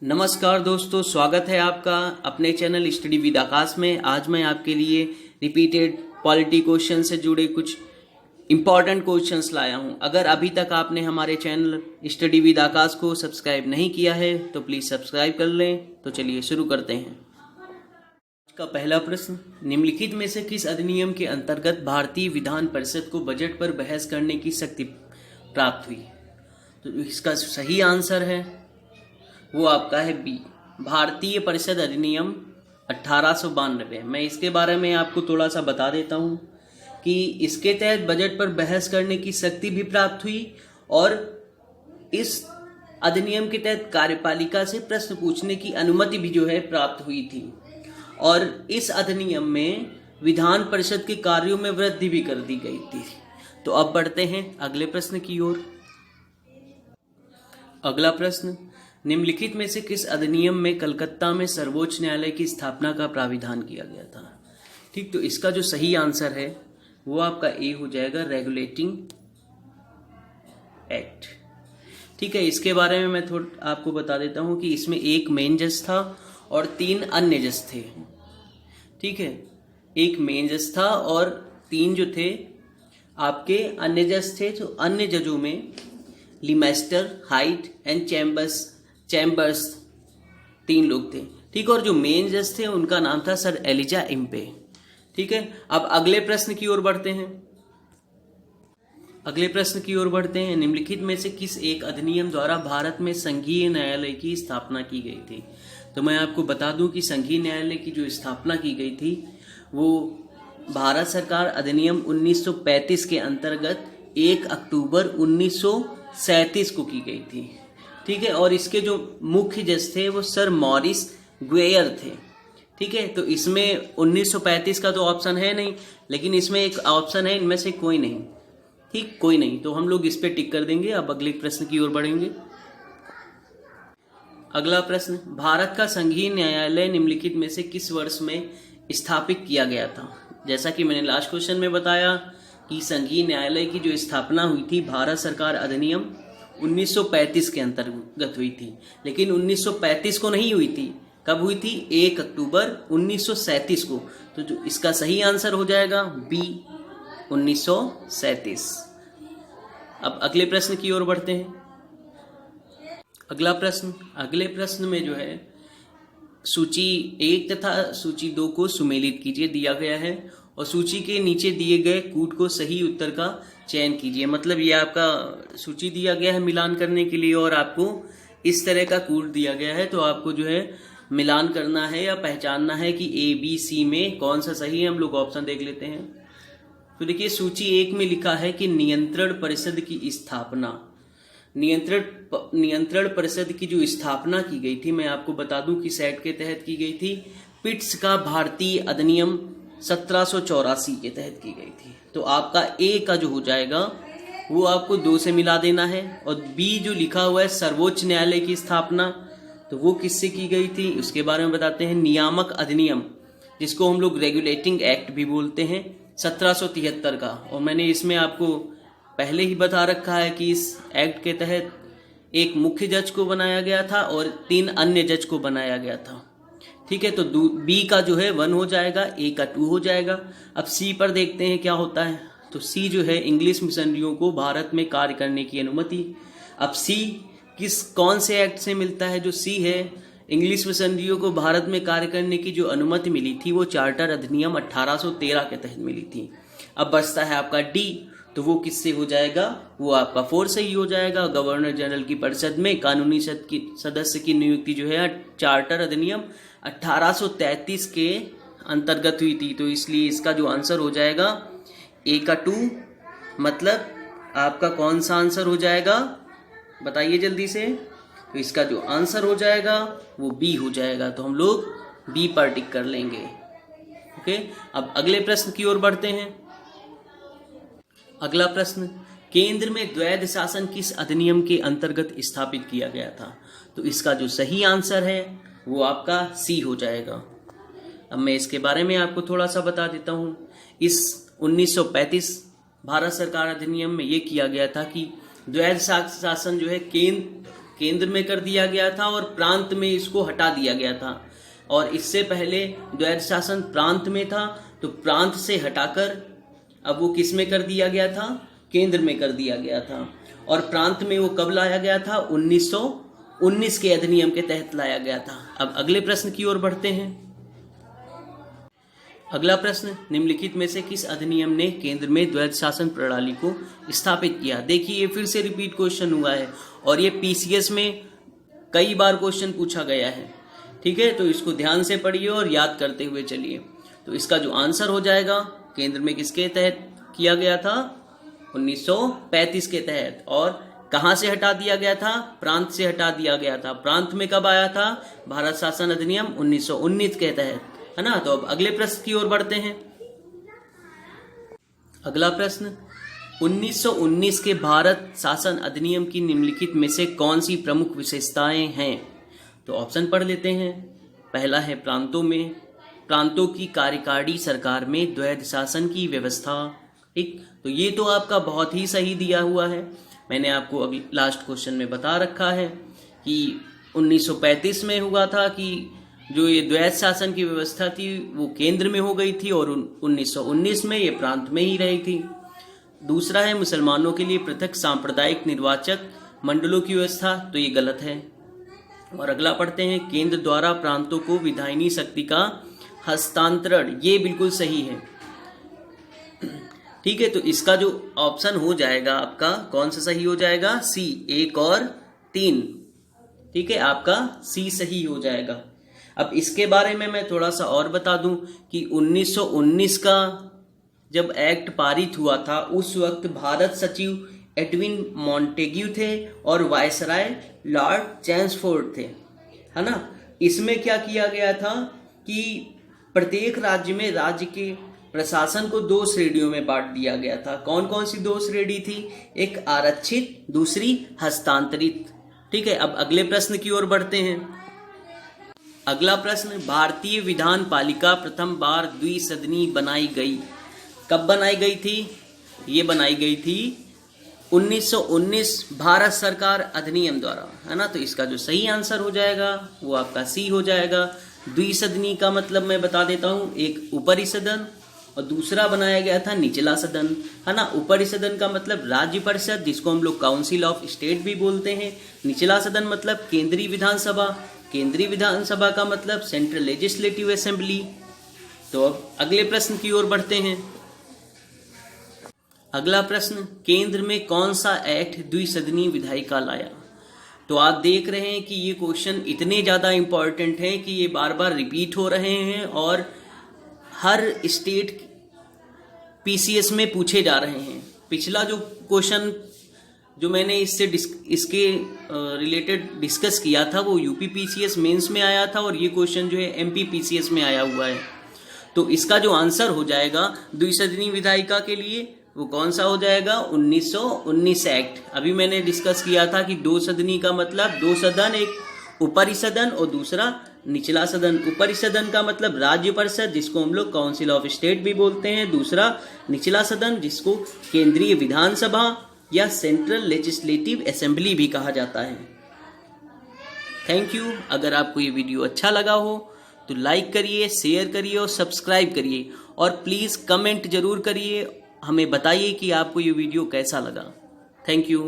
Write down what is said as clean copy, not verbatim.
नमस्कार दोस्तों, स्वागत है आपका अपने चैनल स्टडी विद आकाश में। आज मैं आपके लिए रिपीटेड पॉलिटी क्वेश्चन से जुड़े कुछ इंपॉर्टेंट क्वेश्चंस लाया हूं। अगर अभी तक आपने हमारे चैनल स्टडी विद आकाश को सब्सक्राइब नहीं किया है तो प्लीज सब्सक्राइब कर लें। तो चलिए शुरू करते हैं। आज का पहला प्रश्न, निम्नलिखित में से किस अधिनियम के अंतर्गत भारतीय विधान परिषद को बजट पर बहस करने की शक्ति प्राप्त हुई? तो इसका सही आंसर है वो आपका है बी, भारतीय परिषद अधिनियम 1892। मैं इसके बारे में आपको थोड़ा सा बता देता हूं कि इसके तहत बजट पर बहस करने की शक्ति भी प्राप्त हुई और इस अधिनियम के तहत कार्यपालिका से प्रश्न पूछने की अनुमति भी जो है प्राप्त हुई थी और इस अधिनियम में विधान परिषद के कार्यों में वृद्धि भी कर दी गई थी। तो अब बढ़ते हैं अगले प्रश्न की ओर। अगला प्रश्न, निम्नलिखित में से किस अधिनियम में कलकत्ता में सर्वोच्च न्यायालय की स्थापना का प्राविधान किया गया था? ठीक, तो इसका जो सही आंसर है वो आपका ए हो जाएगा, रेगुलेटिंग एक्ट। ठीक है, इसके बारे में मैं थोड़ा आपको बता देता हूं कि इसमें एक मेन जज था और 3 अन्य जज थे। ठीक है, एक मेन जज था और 3 जो थे आपके अन्य जज थे। तो अन्य जजों में लिमेस्टर, हाइट एंड चैम्बर्स 3 लोग थे। ठीक, और जो मेन जज थे उनका नाम था सर एलिजा इम्पे। ठीक है, अब अगले प्रश्न की ओर बढ़ते हैं। निम्नलिखित में से किस एक अधिनियम द्वारा भारत में संघीय न्यायालय की स्थापना की गई थी? तो मैं आपको बता दूं कि संघीय न्यायालय की जो स्थापना की गई थी वो भारत सरकार अधिनियम 1935 के अंतर्गत 1 अक्टूबर 1937 को की गई थी। ठीक है, और इसके जो मुख्य जज थे वो सर मॉरिस ग्वेयर थे। ठीक है, तो इसमें 1935 का तो ऑप्शन है नहीं, लेकिन इसमें एक ऑप्शन है, इनमें से कोई नहीं। ठीक, कोई नहीं, तो हम लोग इस पे टिक कर देंगे। अब अगले प्रश्न की ओर बढ़ेंगे। अगला प्रश्न, भारत का संघीय न्यायालय निम्नलिखित में से किस वर्ष में स्थापित किया गया था? जैसा कि मैंने लास्ट क्वेश्चन में बताया कि संघीय न्यायालय की जो स्थापना हुई थी भारत सरकार अधिनियम 1935 के अंतर्गत हुई थी, लेकिन 1935 को नहीं हुई थी। कब हुई थी? 1 अक्टूबर 1937 को। तो जो इसका सही आंसर हो जाएगा बी, 1937। अब अगले प्रश्न की ओर बढ़ते हैं। अगले प्रश्न में जो है सूची 1 तथा सूची 2 को सुमेलित कीजिए दिया गया है और सूची के नीचे दिए गए कूट को सही उत्तर का चयन कीजिए। मतलब ये आपका सूची दिया गया है मिलान करने के लिए और आपको इस तरह का कूट दिया गया है, तो आपको जो है मिलान करना है या पहचानना है कि ए बी सी में कौन सा सही है। हम लोग ऑप्शन देख लेते हैं। तो देखिए, सूची 1 में लिखा है कि नियंत्रण परिषद की स्थापना, नियंत्रण परिषद की जो स्थापना की गई थी, मैं आपको बता दूं कि सेट के तहत की गई थी। पिट्स का भारतीय अधिनियम 1784 के तहत की गई थी। तो आपका ए का जो हो जाएगा वो आपको 2 से मिला देना है और बी जो लिखा हुआ है सर्वोच्च न्यायालय की स्थापना, तो वो किससे की गई थी उसके बारे में बताते हैं। नियामक अधिनियम, जिसको हम लोग रेगुलेटिंग एक्ट भी बोलते हैं, 1773 का। और मैंने इसमें आपको पहले ही बता रखा है कि इस एक्ट के तहत एक मुख्य जज को बनाया गया था और 3 अन्य जज को बनाया गया था। ठीक है, तो बी का जो है 1 हो जाएगा, ए का 2 हो जाएगा। अब सी पर देखते हैं क्या होता है। तो सी जो है इंग्लिश मिशनरियों को भारत में कार्य करने की अनुमति। अब सी कौन से एक्ट से मिलता है? जो सी है, इंग्लिश मिशनरियों को भारत में कार्य करने की जो अनुमति मिली थी वो चार्टर अधिनियम 1813 के तहत मिली थी। अब बचता है आपका डी, तो वो किससे हो जाएगा? वो आपका 4 से ही हो जाएगा। गवर्नर जनरल की परिषद में कानूनी सदस्य की नियुक्ति जो है चार्टर अधिनियम 1833 के अंतर्गत हुई थी। तो इसलिए इसका जो आंसर हो जाएगा ए का 2। मतलब आपका कौन सा आंसर हो जाएगा बताइए जल्दी से। तो इसका जो आंसर हो जाएगा वो बी हो जाएगा। तो हम लोग बी पर टिक कर लेंगे। ओके, अब अगले प्रश्न की ओर बढ़ते हैं। अगला प्रश्न, केंद्र में द्वैध शासन किस अधिनियम के अंतर्गत स्थापित किया गया था? तो इसका जो सही आंसर है वो आपका सी हो जाएगा। अब मैं इसके बारे में आपको थोड़ा सा बता देता हूं। इस 1935 भारत सरकार अधिनियम में ये किया गया था कि द्वैध शासन जो है केंद्र में कर दिया गया था और प्रांत में इसको हटा दिया गया था। और इससे पहले द्वैध शासन प्रांत में था, तो प्रांत से हटाकर अब वो किस में कर दिया गया था, केंद्र में कर दिया गया था। और प्रांत में वो कब लाया गया था, 1919 के अधिनियम के तहत लाया गया था। अब अगले प्रश्न की ओर बढ़ते हैं। अगला प्रश्न, निम्नलिखित में से किस अधिनियम ने केंद्र में द्वैध शासन प्रणाली को स्थापित किया। देखिए ये फिर से रिपीट क्वेश्चन हुआ है और ये पीसीएस में कई बार क्वेश्चन पूछा गया है, ठीक है। तो इसको ध्यान से पढ़िए और याद करते हुए चलिए। तो इसका जो आंसर हो जाएगा, केंद्र में किसके तहत किया गया था, 1935 के तहत। और कहां से हटा दिया गया था, प्रांत से हटा दिया गया था। प्रांत में कब आया था, भारत शासन अधिनियम 1919 के तहत, है ना। तो अब अगले प्रश्न की ओर बढ़ते हैं। अगला प्रश्न, 1919 के भारत शासन अधिनियम की निम्नलिखित में से कौन सी प्रमुख विशेषताएं हैं। तो ऑप्शन पढ़ लेते हैं। पहला है प्रांतों की कार्यकारी सरकार में द्वैध शासन की व्यवस्था। ठीक, तो ये तो आपका बहुत ही सही दिया हुआ है। मैंने आपको अभी लास्ट क्वेश्चन में बता रखा है कि 1935 में हुआ था कि जो ये द्वैध शासन की व्यवस्था थी वो केंद्र में हो गई थी और 1919 में ये प्रांत में ही रही थी। दूसरा है मुसलमानों के लिए पृथक सांप्रदायिक निर्वाचक मंडलों की व्यवस्था, तो ये गलत है। और अगला पढ़ते हैं, केंद्र द्वारा प्रांतों को विधायिनी शक्ति का हस्तांतरण, ये बिल्कुल सही है। ठीक है, तो इसका जो ऑप्शन हो जाएगा आपका, कौन सा सही हो जाएगा, सी, 1 और 3। ठीक है, आपका सी सही हो जाएगा। अब इसके बारे में मैं थोड़ा सा और बता दूं कि 1919 का जब एक्ट पारित हुआ था उस वक्त भारत सचिव एडविन मॉन्टेग्यू थे और वायसराय लॉर्ड चैम्सफोर्ड थे, है ना। इसमें क्या किया गया था कि प्रत्येक राज्य में राज्य के प्रशासन को 2 श्रेणियों में बांट दिया गया था। कौन कौन सी 2 श्रेणी थी, एक आरक्षित, दूसरी हस्तांतरित। ठीक है, अब अगले प्रश्न की ओर बढ़ते हैं। अगला प्रश्न, भारतीय विधान पालिका प्रथम बार द्विसदनी बनाई गई, कब बनाई गई थी। ये बनाई गई थी 1919 भारत सरकार अधिनियम द्वारा, है ना। तो इसका जो सही आंसर हो जाएगा वो आपका सी हो जाएगा। द्विसदनी का मतलब मैं बता देता हूं, एक ऊपरी सदन और दूसरा बनाया गया था निचला सदन, है ना। ऊपरी सदन का मतलब राज्य परिषद, जिसको हम लोग काउंसिल ऑफ स्टेट भी बोलते हैं। निचला सदन मतलब केंद्रीय विधानसभा, केंद्रीय विधानसभा का मतलब सेंट्रल लेजिस्लेटिव असेंबली। तो अब अगले प्रश्न की ओर बढ़ते हैं। अगला प्रश्न, केंद्र में कौन सा एक्ट द्विसदनी विधायिका लाया। तो आप देख रहे हैं कि ये क्वेश्चन इतने ज्यादा इंपॉर्टेंट हैं कि ये बार बार रिपीट हो रहे हैं और हर स्टेट पीसीएस में पूछे जा रहे हैं। पिछला जो क्वेश्चन जो मैंने इसके रिलेटेड डिस्कस किया था वो यूपी पीसीएस मेंस में आया था और ये क्वेश्चन जो है एमपी पीसीएस में आया हुआ है। तो इसका जो आंसर हो जाएगा द्विसदनी विधायिका के लिए वो कौन सा हो जाएगा, 1919 एक्ट। अभी मैंने डिस्कस किया था कि 2 सदनी का मतलब 2 सदन, एक ऊपरी सदन और दूसरा निचला सदन। ऊपरी सदन का मतलब राज्य परिषद, जिसको हम लोग काउंसिल ऑफ स्टेट भी बोलते हैं। दूसरा निचला सदन, जिसको केंद्रीय विधानसभा या सेंट्रल लेजिस्लेटिव असेंबली भी कहा जाता है। Thank you. अगर आपको ये वीडियो अच्छा लगा हो तो लाइक करिए, शेयर करिए और सब्सक्राइब करिए और प्लीज़ कमेंट जरूर करिए, हमें बताइए कि आपको ये वीडियो कैसा लगा। Thank you.